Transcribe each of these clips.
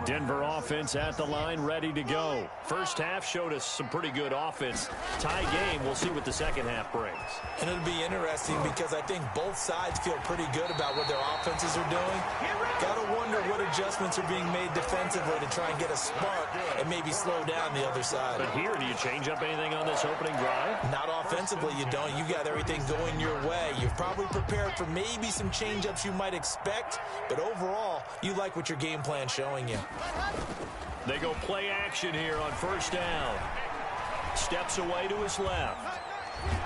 Denver offense at the line, ready to go. First half showed us some pretty good offense. Tie game, we'll see what the second half brings. And it'll be interesting because I think both sides feel pretty good about what their offenses are doing. Got to wonder what adjustments are being made defensively to try and get a spark and maybe slow down the other side. But here, do you change up anything on this opening drive? Not offensively, you don't. You got everything going your way. You've probably prepared for maybe some change-ups you might expect, but overall, you like what your game plan's showing you. They go play action here on first down. Steps away to his left.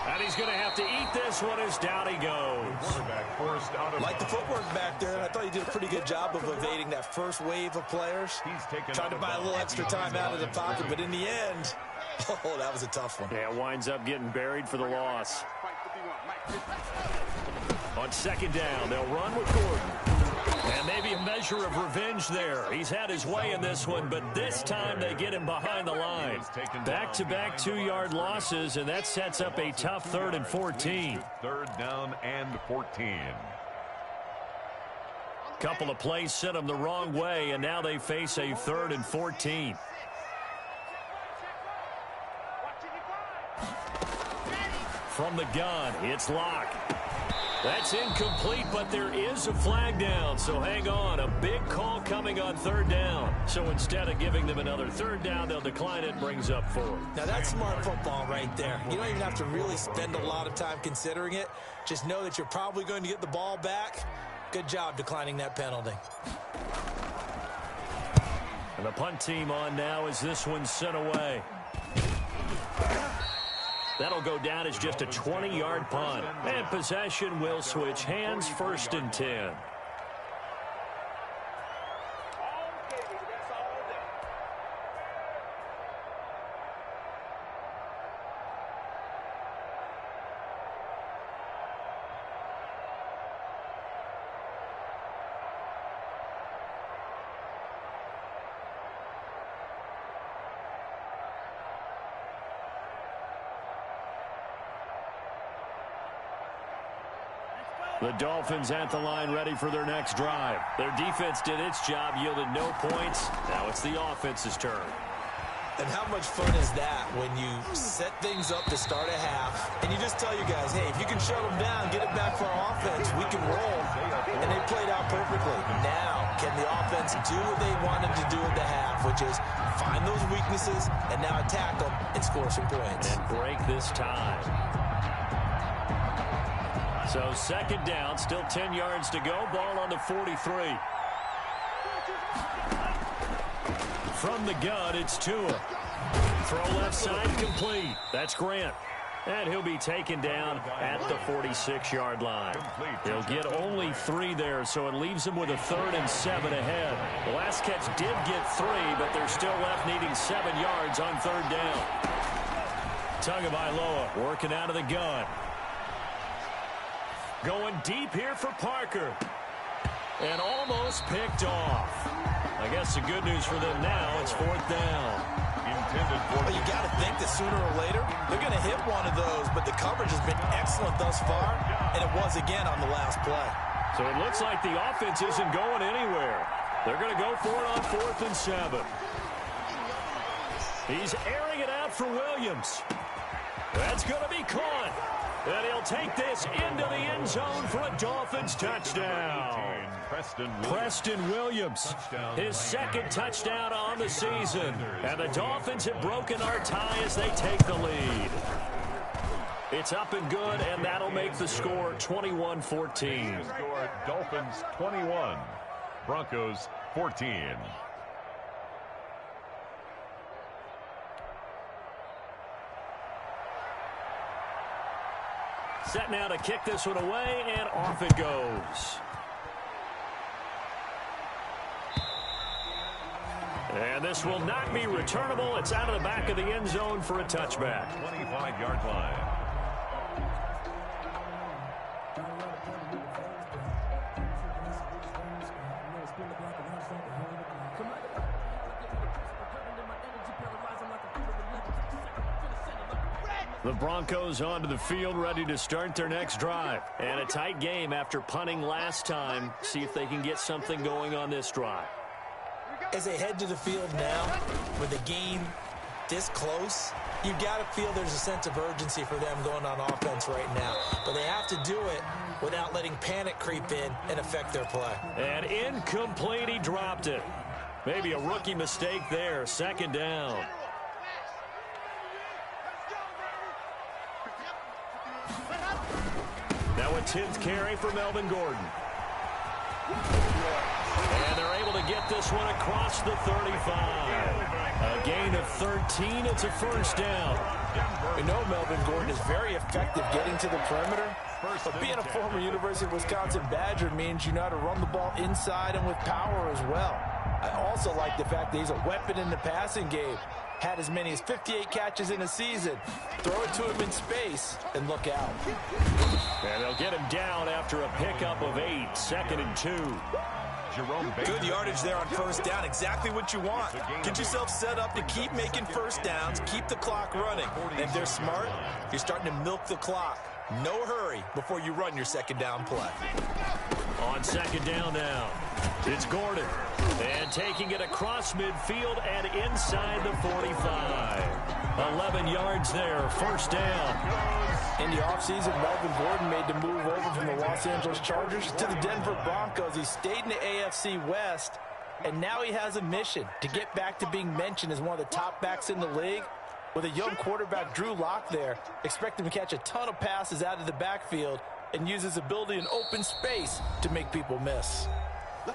And he's going to have to eat this one as down he goes. Like the footwork back there, I thought he did a pretty good job of evading that first wave of players. Tried to buy a little extra time out of the pocket, but in the end, oh, that was a tough one. Yeah, winds up getting buried for the loss. On second down, they'll run with Gordon. And maybe a measure of revenge there. He's had his way in this one, but this time they get him behind the line. Back-to-back 2-yard losses, and that sets up a tough 3rd and 14. 3rd down and 14. Couple of plays sent them the wrong way, and now they face a 3rd and 14. From the gun, it's Locke. That's incomplete, but there is a flag down, so hang on. A big call coming on 3rd down. So instead of giving them another 3rd down, they'll decline it, brings up 4. Now that's smart football right there. You don't even have to really spend a lot of time considering it. Just know that you're probably going to get the ball back. Good job declining that penalty. And the punt team on now as this one's sent away. That'll go down as just a 20-yard punt. And possession will switch hands, 1st and 10. The Dolphins at the line ready for their next drive. Their defense did its job, yielded no points. Now it's the offense's turn. And how much fun is that when you set things up to start a half and you just tell your guys, hey, if you can shut them down, get it back for our offense, we can roll. And they played out perfectly. Now, can the offense do what they wanted to do at the half, which is find those weaknesses and now attack them and score some points. And break this tie. So 2nd down, still 10 yards to go. Ball on the 43. From the gun, it's Tua. Throw left side complete. That's Grant. And he'll be taken down at the 46-yard line. He'll get only 3 there, so it leaves him with a 3rd and 7 ahead. The last catch did get 3, but they're still left needing 7 yards on 3rd down. Tagovailoa working out of the gun. Going deep here for Parker. And almost picked off. I guess the good news for them now, it's 4th down. Well, you got to think that sooner or later, they're going to hit one of those, but the coverage has been excellent thus far, and it was again on the last play. So it looks like the offense isn't going anywhere. They're going to go for it on 4th and 7. He's airing it out for Williams. That's going to be caught. And he'll take this into the end zone for a Dolphins touchdown. Preston Williams, his 2nd touchdown on the season. And the Dolphins have broken our tie as they take the lead. It's up and good, and that'll make the score 21-14. Dolphins 21, Broncos 14. Set now to kick this one away, and off it goes. And this will not be returnable. It's out of the back of the end zone for a touchback. 25-yard line. The Broncos onto the field, ready to start their next drive. And a tight game after punting last time. See if they can get something going on this drive. As they head to the field now, with the game this close, you've got to feel there's a sense of urgency for them going on offense right now. But they have to do it without letting panic creep in and affect their play. And incomplete, he dropped it. Maybe a rookie mistake there, second down. Now a 10th carry for Melvin Gordon. And they're able to get this one across the 35. A gain of 13, it's a first down. We know Melvin Gordon is very effective getting to the perimeter, but being a former University of Wisconsin Badger means you know how to run the ball inside and with power as well. I also like the fact that he's a weapon in the passing game. Had as many as 58 catches in a season. Throw it to him in space and look out. And they'll get him down after a pickup of 8, 2nd and 2. Good yardage there on first down. Exactly what you want. Get yourself set up to keep making first downs, keep the clock running. And if they're smart, you're starting to milk the clock. No hurry before you run your second down play. On second down now, it's Gordon. And taking it across midfield and inside the 45. 11 yards there, first down. In the offseason, Melvin Gordon made the move over from the Los Angeles Chargers to the Denver Broncos. He stayed in the AFC West, and now he has a mission to get back to being mentioned as one of the top backs in the league. With a young quarterback, Drew Lock, there, expect him to catch a ton of passes out of the backfield and use his ability in open space to make people miss.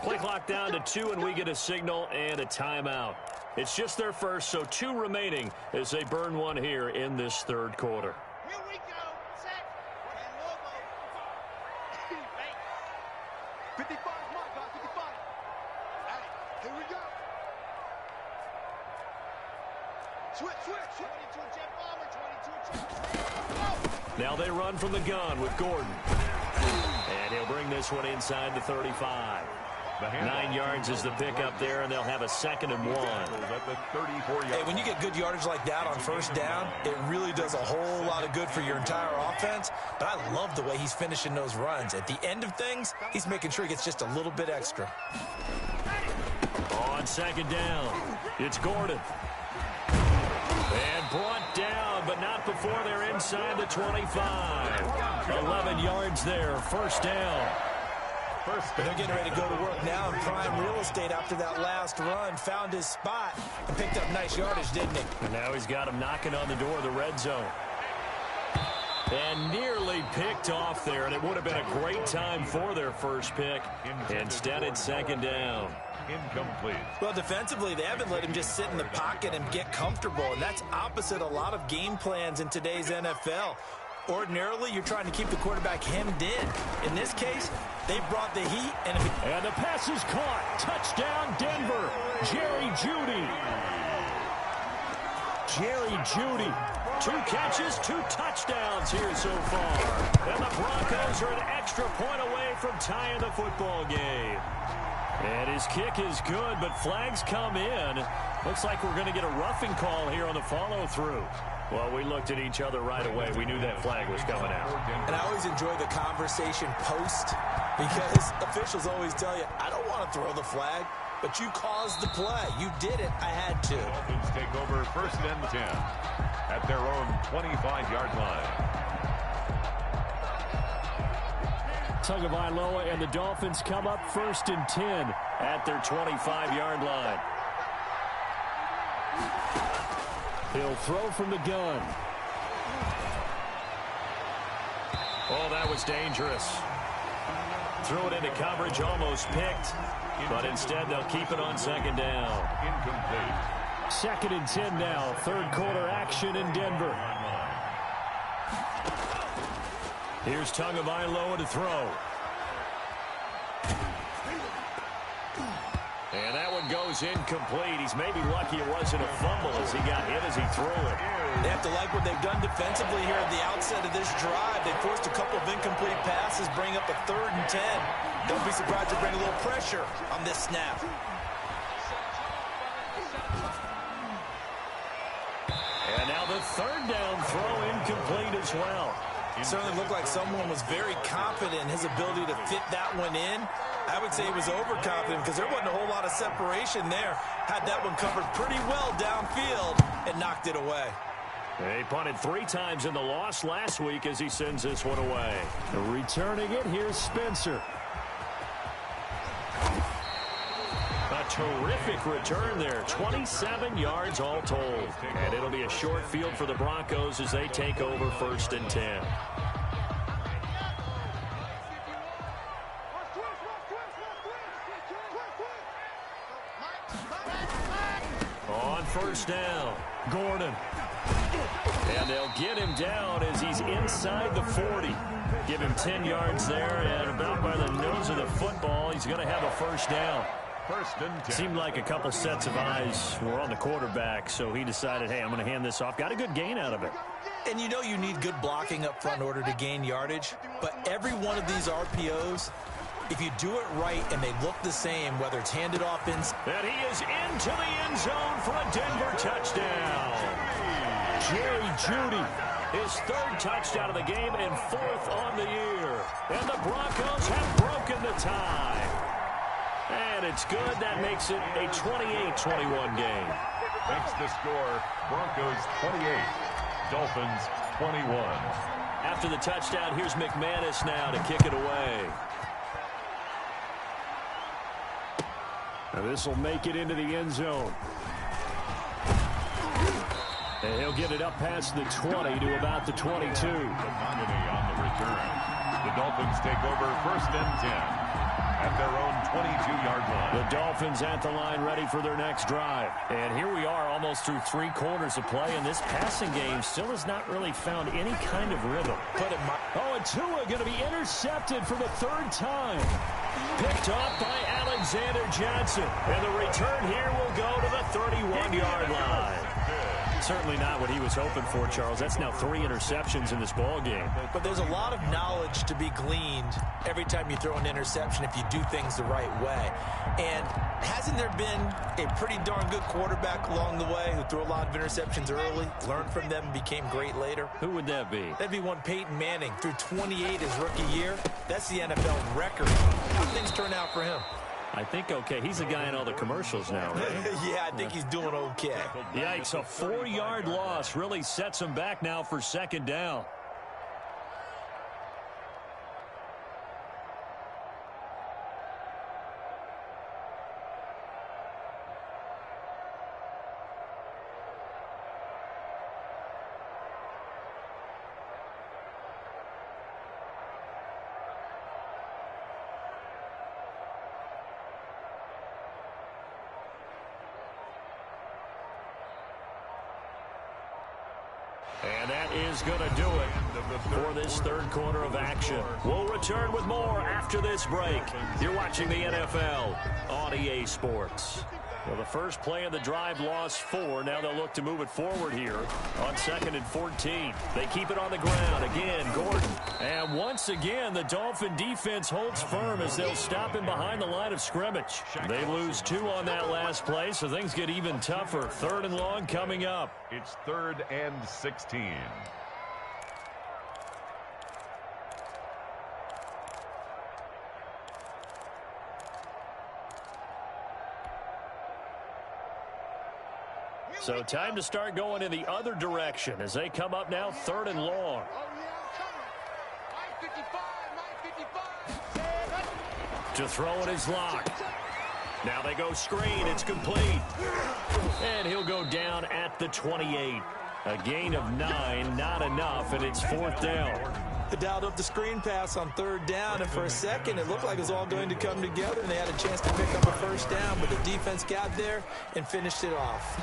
Play clock down to 2, and we get a signal and a timeout. It's just their first, so 2 remaining as they burn one here in this third quarter. Here we go. Set. And logo. 55 mark, guys. 55. Hey, here we go. Switch. 22 jet bomber, 22 jet. Now they run from the gun with Gordon. And he'll bring this one inside the 35. 9 yards is the pickup there, and they'll have a 2nd and 1. Hey, when you get good yardage like that on first down, it really does a whole lot of good for your entire offense. But I love the way he's finishing those runs. At the end of things, he's making sure he gets just a little bit extra. On second down, it's Gordon. And brought down, but not before they're inside the 25. 11 yards there, first down. They're getting ready to go to work now in prime real estate after that last run. Found his spot and picked up nice yardage, didn't he? And now he's got him knocking on the door of the red zone. And nearly picked off there, and it would have been a great time for their first pick. Instead, it's second down. Incomplete. Well, defensively, they haven't let him just sit in the pocket and get comfortable, and that's opposite a lot of game plans in today's NFL. Ordinarily, you're trying to keep the quarterback hemmed in. In this case, they brought the heat. And the pass is caught. Touchdown, Denver. Jerry Jeudy. Jerry Jeudy. 2 catches, 2 touchdowns here so far. And the Broncos are an extra point away from tying the football game. And his kick is good, but flags come in. Looks like we're going to get a roughing call here on the follow-through. Well, we looked at each other right away. We knew that flag was coming out. And I always enjoy the conversation post because officials always tell you, I don't want to throw the flag, but you caused the play. You did it. I had to. Dolphins take over 1st and 10 at their own 25-yard line. Tagovailoa and the Dolphins come up 1st and 10 at their 25-yard line. He'll throw from the gun. Oh, that was dangerous. Threw it into coverage, almost picked. But instead, they'll keep it on second down. Incomplete. 2nd and 10 now. Third quarter action in Denver. Here's Tagovailoa to throw. And that one goes incomplete. He's maybe lucky it wasn't a fumble as he got hit as he threw it. They have to like what they've done defensively here at the outset of this drive. They forced a couple of incomplete passes, bring up a 3rd and 10. Don't be surprised to bring a little pressure on this snap. And now the 3rd down throw incomplete as well. It certainly looked like someone was very confident in his ability to fit that one in. I would say he was overconfident because there wasn't a whole lot of separation there. Had that one covered pretty well downfield and knocked it away. He punted 3 times in the loss last week as he sends this one away. Returning it, here's Spencer. A terrific return there. 27 yards all told. And it'll be a short field for the Broncos as they take over 1st and 10. On 1st down, Gordon. And they'll get him down as he's inside the 40. Give him 10 yards there, and about by the nose of the football, he's going to have a 1st down. 1st and 10. Seemed like a couple sets of eyes were on the quarterback, so he decided, hey, I'm going to hand this off. Got a good gain out of it. And you know you need good blocking up front in order to gain yardage, but every one of these RPOs, if you do it right and they look the same, whether it's handed off in. And he is into the end zone for a Denver touchdown. Jerry Jeudy, his 3rd touchdown of the game and 4th on the year. And the Broncos have broken the tie. And it's good. That makes it a 28-21 game. Makes the score Broncos 28, Dolphins 21. After the touchdown, here's McManus now to kick it away. Now this will make it into the end zone. And he'll get it up past the 20 to about the 22. On the return. The Dolphins take over 1st and 10 at their own 22-yard line. The Dolphins at the line ready for their next drive. And here we are almost through 3 quarters of play, and this passing game still has not really found any kind of rhythm. And Tua going to be intercepted for the 3rd time. Picked off by Alexander Johnson. And the return here will go to the 31-yard line. Certainly not what he was hoping for, Charles. That's now 3 interceptions in this ball game. But there's a lot of knowledge to be gleaned every time you throw an interception if you do things the right way. And hasn't there been a pretty darn good quarterback along the way who threw a lot of interceptions early, learned from them, and became great later? Who would that be? That'd be one Peyton Manning. Threw 28 his rookie year. That's the NFL record. How things turn out for him? I think okay. He's the guy in all the commercials now, right? Yeah, I think he's doing okay. Yikes, a 4-yard loss really sets him back now for 2nd down. And that is going to do it for this 3rd quarter of action. We'll return with more after this break. You're watching the NFL on EA Sports. Well, the first play of the drive lost 4. Now they'll look to move it forward here on 2nd and 14. They keep it on the ground. Again, Gordon. And once again, the Dolphin defense holds firm as they'll stop him behind the line of scrimmage. They lose 2 on that last play, so things get even tougher. 3rd and long coming up. It's 3rd and 16. So time to start going in the other direction as they come up now 3rd and long. To throw it is locked. Now they go screen. It's complete. And he'll go down at the 28. A gain of 9, not enough, and it's 4th down. They dialed up the screen pass on 3rd down, and for a second it looked like it was all going to come together, and they had a chance to pick up a 1st down, but the defense got there and finished it off.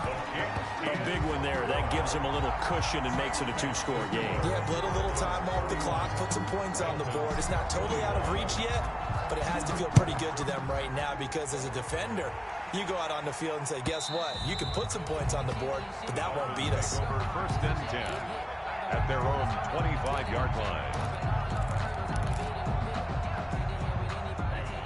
A big one there. That gives them a little cushion and makes it a 2-score game. Yeah, bled a little time off the clock, put some points on the board. It's not totally out of reach yet, but it has to feel pretty good to them right now because as a defender, you go out on the field and say, guess what? You can put some points on the board, but that won't beat us. Over 1st and 10 at their own 25-yard line.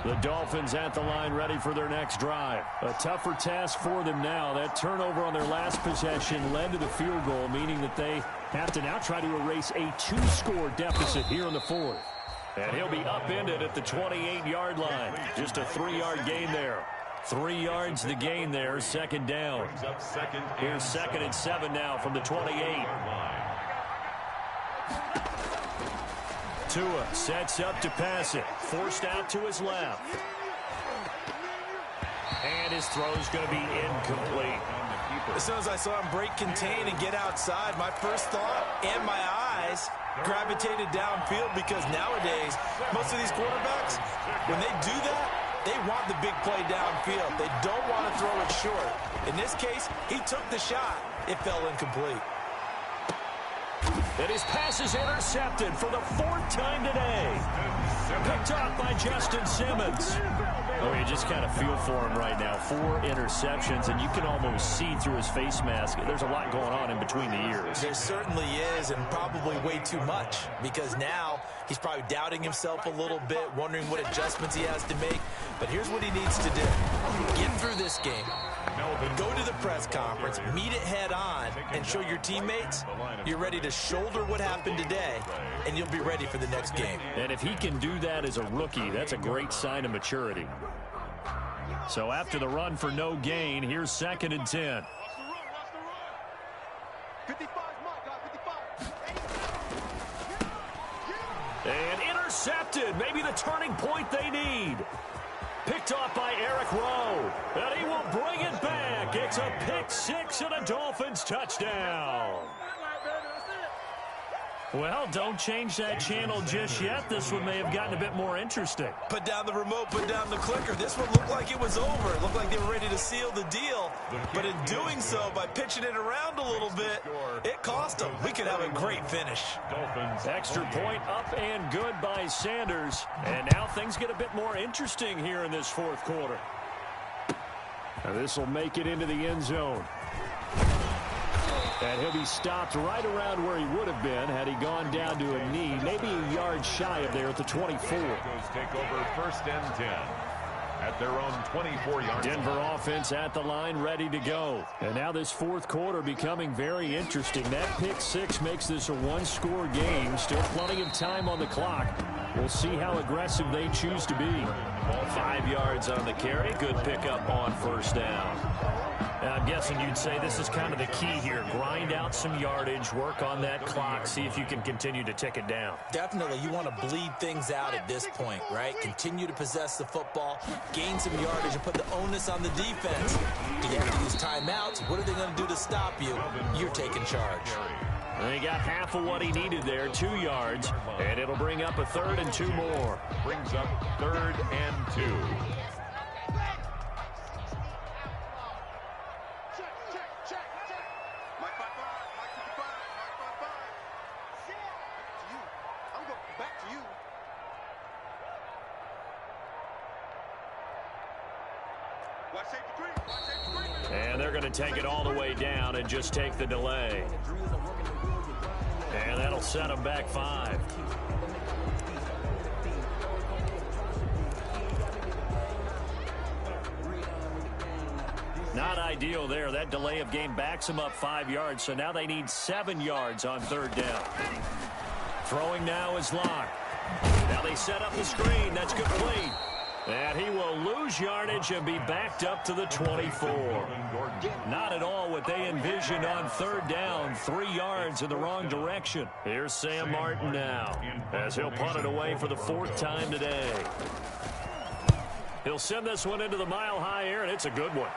The Dolphins at the line ready for their next drive. A tougher task for them now. That turnover on their last possession led to the field goal, meaning that they have to now try to erase a 2-score deficit here in the 4th. And he'll be upended at the 28-yard line. Just a 3-yard gain there. 3 yards the gain there, second down. Here's 2nd and 7 now from the 28. Tua sets up to pass it. Forced out to his left. And his throw's going to be incomplete. As soon as I saw him break contain and get outside, my first thought and my eyes gravitated downfield, because nowadays, most of these quarterbacks, when they do that, they want the big play downfield. They don't want to throw it short. In this case, he took the shot. It fell incomplete. And his pass is intercepted for the 4th time today. Picked off by Justin Simmons. Oh, you just kind of feel for him right now. 4 interceptions, and you can almost see through his face mask. There's a lot going on in between the ears. There certainly is, and probably way too much, because now he's probably doubting himself a little bit, wondering what adjustments he has to make. But here's what he needs to do. Get through this game. Go to the press conference, meet it head on, and show your teammates you're ready to shoulder what happened today, and you'll be ready for the next game. And if he can do that as a rookie, that's a great sign of maturity. So after the run for no gain, here's 2nd and 10. 55, mark, guys, 55. And intercepted. Maybe the turning point they need. Picked off by Eric Rowe. And he will bring it back. It's a pick 6 and a Dolphins touchdown. Well, don't change that channel just yet. This one may have gotten a bit more interesting. Put down the remote, put down the clicker. This one looked like it was over. It looked like they were ready to seal the deal. But in doing so, by pitching it around a little bit, it cost them. We could have a great finish. Extra point up and good by Sanders. And now things get a bit more interesting here in this 4th quarter. Now this will make it into the end zone. And he'll be stopped right around where he would have been had he gone down to a knee, maybe a yard shy of there at the 24. Take over 1st and 10 at their own 24-yard line. Denver offense at the line, ready to go. And now this 4th quarter becoming very interesting. That pick 6 makes this a 1-score game. Still plenty of time on the clock. We'll see how aggressive they choose to be. 5 yards on the carry. Good pickup on 1st down. Now, I'm guessing you'd say this is kind of the key here. Grind out some yardage, work on that clock, see if you can continue to tick it down. Definitely. You want to bleed things out at this point, right? Continue to possess the football, gain some yardage, and put the onus on the defense. Do you have to use timeouts? What are they going to do to stop you? You're taking charge. And he got half of what he needed there, 2 yards, and it'll bring up a 3rd and 2 more. Brings up 3rd and 2. And they're going to take it all the way down and just take the delay. And that'll set them back 5. Not ideal there. That delay of game backs them up 5 yards, so now they need 7 yards on 3rd down. Throwing now is Locke. Now they set up the screen. That's complete. And he will lose yardage and be backed up to the 24. Not at all what they envisioned on 3rd down. 3 yards in the wrong direction. Here's Sam Martin now as he'll punt it away for the 4th time today. He'll send this one into the mile-high air, and it's a good one.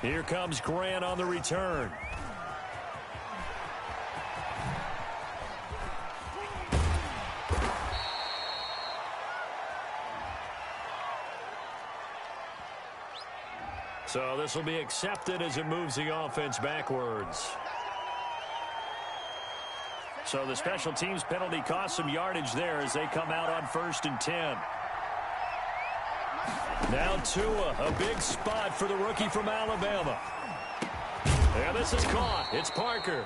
Here comes Grant on the return. So this will be accepted as it moves the offense backwards. So the special teams penalty cost some yardage there as they come out on 1st and 10. Now Tua, a big spot for the rookie from Alabama. And this is caught. It's Parker.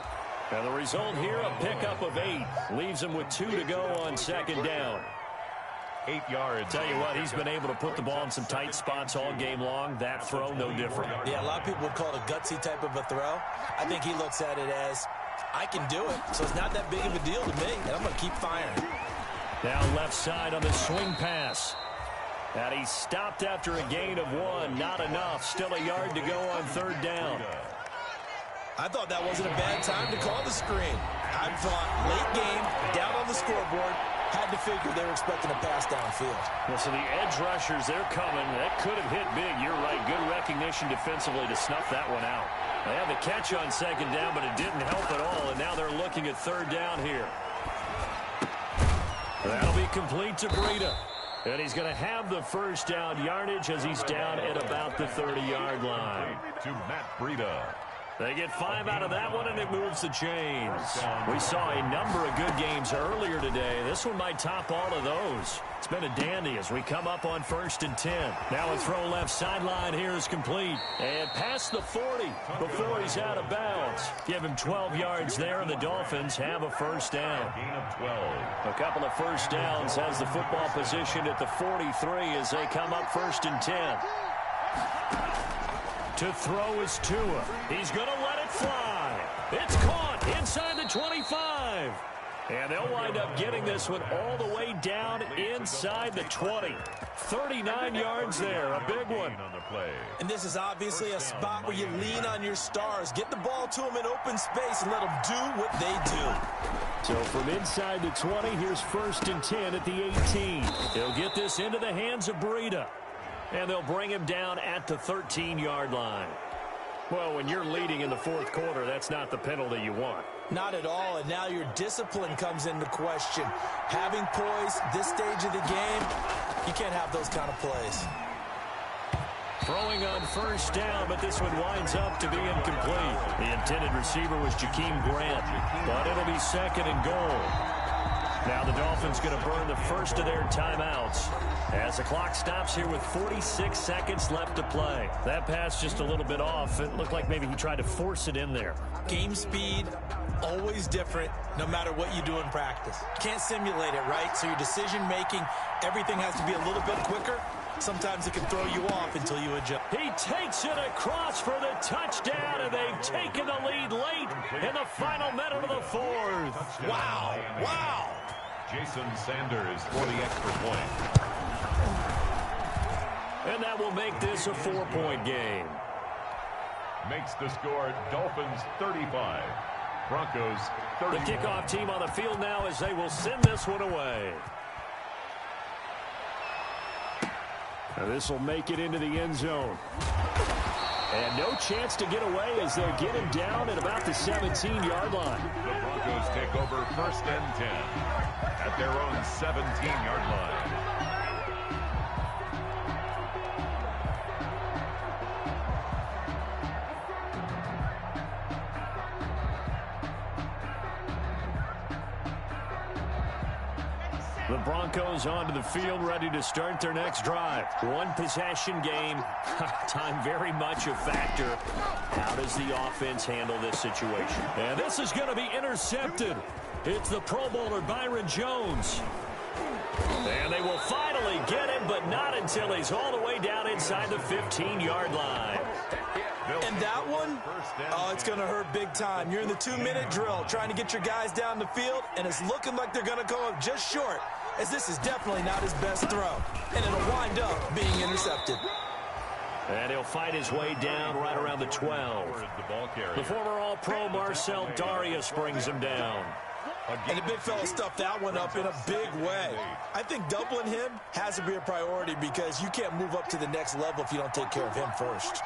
And the result here, a pickup of 8. Leaves him with 2 to go on 2nd down. 8 yards. Tell you what, he's been able to put the ball in some tight spots all game long. That throw, no different. Yeah, a lot of people would call it a gutsy type of a throw. I think he looks at it as, I can do it, so it's not that big of a deal to me, and I'm going to keep firing. Now left side on the swing pass. And he stopped after a gain of 1. Not enough. Still a yard to go on third down. I thought that wasn't a bad time to call the screen. I thought late game, down on the scoreboard, had to figure they were expecting a pass downfield. Well, so the edge rushers, they're coming. That could have hit big. You're right. Good recognition defensively to snuff that one out. They had the catch on second down, but it didn't help at all, and now they're looking at third down here. That'll be complete to Breida. And he's going to have the first down yardage as he's down at about the 30-yard line. To Matt Breida. They get 5 out of that one, and it moves the chains. We saw a number of good games earlier today. This one might top all of those. It's been a dandy as we come up on 1st and 10. Now a throw left sideline here is complete. And past the 40 before he's out of bounds. Give him 12 yards there, and the Dolphins have a first down. Gain of 12. A couple of first downs has the football positioned at the 43 as they come up 1st and 10. To throw is Tua. He's going to let it fly. It's caught inside the 25. And they'll wind up getting this one all the way down inside the 20. 39 yards there, a big one. On the play. And this is obviously a spot where you lean on your stars. Get the ball to them in open space and let them do what they do. So from inside the 20, here's 1st and 10 at the 18. He'll get this into the hands of Breida. And they'll bring him down at the 13-yard line. Well, when you're leading in the fourth quarter, that's not the penalty you want. Not at all, and now your discipline comes into question. Having poise this stage of the game, you can't have those kind of plays. Throwing on first down, but this one winds up to be incomplete. The intended receiver was Jakeem Grant, but it'll be 2nd and goal. Now the Dolphins going to burn the first of their timeouts as the clock stops here with 46 seconds left to play. That pass just a little bit off. It looked like maybe he tried to force it in there. Game speed, always different, no matter what you do in practice. You can't simulate it, right? So your decision-making, everything has to be a little bit quicker. Sometimes it can throw you off until you adjust. He takes it across for the touchdown, and they've taken the lead late in the final minute of the fourth. Wow, wow. Jason Sanders for the extra point. And that will make this a 4-point game. Makes the score Dolphins 35. Broncos 30. The kickoff team on the field now as they will send this one away. Now this will make it into the end zone. And no chance to get away as they'll get him down at about the 17-yard line. The Broncos take over 1st and 10 at their own 17-yard line. The Broncos onto the field, ready to start their next drive. One possession game. Time very much a factor. How does the offense handle this situation? And this is going to be intercepted. It's the Pro Bowler Byron Jones. And they will finally get him, but not until he's all the way down inside the 15-yard line. And that one, oh, it's going to hurt big time. You're in the 2-minute drill trying to get your guys down the field, and it's looking like they're going to go up just short, as this is definitely not his best throw. And it'll wind up being intercepted. And he'll fight his way down right around the 12. The former All-Pro Marcel Darius brings him down. And the big fella stuffed that one up in a big way. I think doubling him has to be a priority because you can't move up to the next level if you don't take care of him first.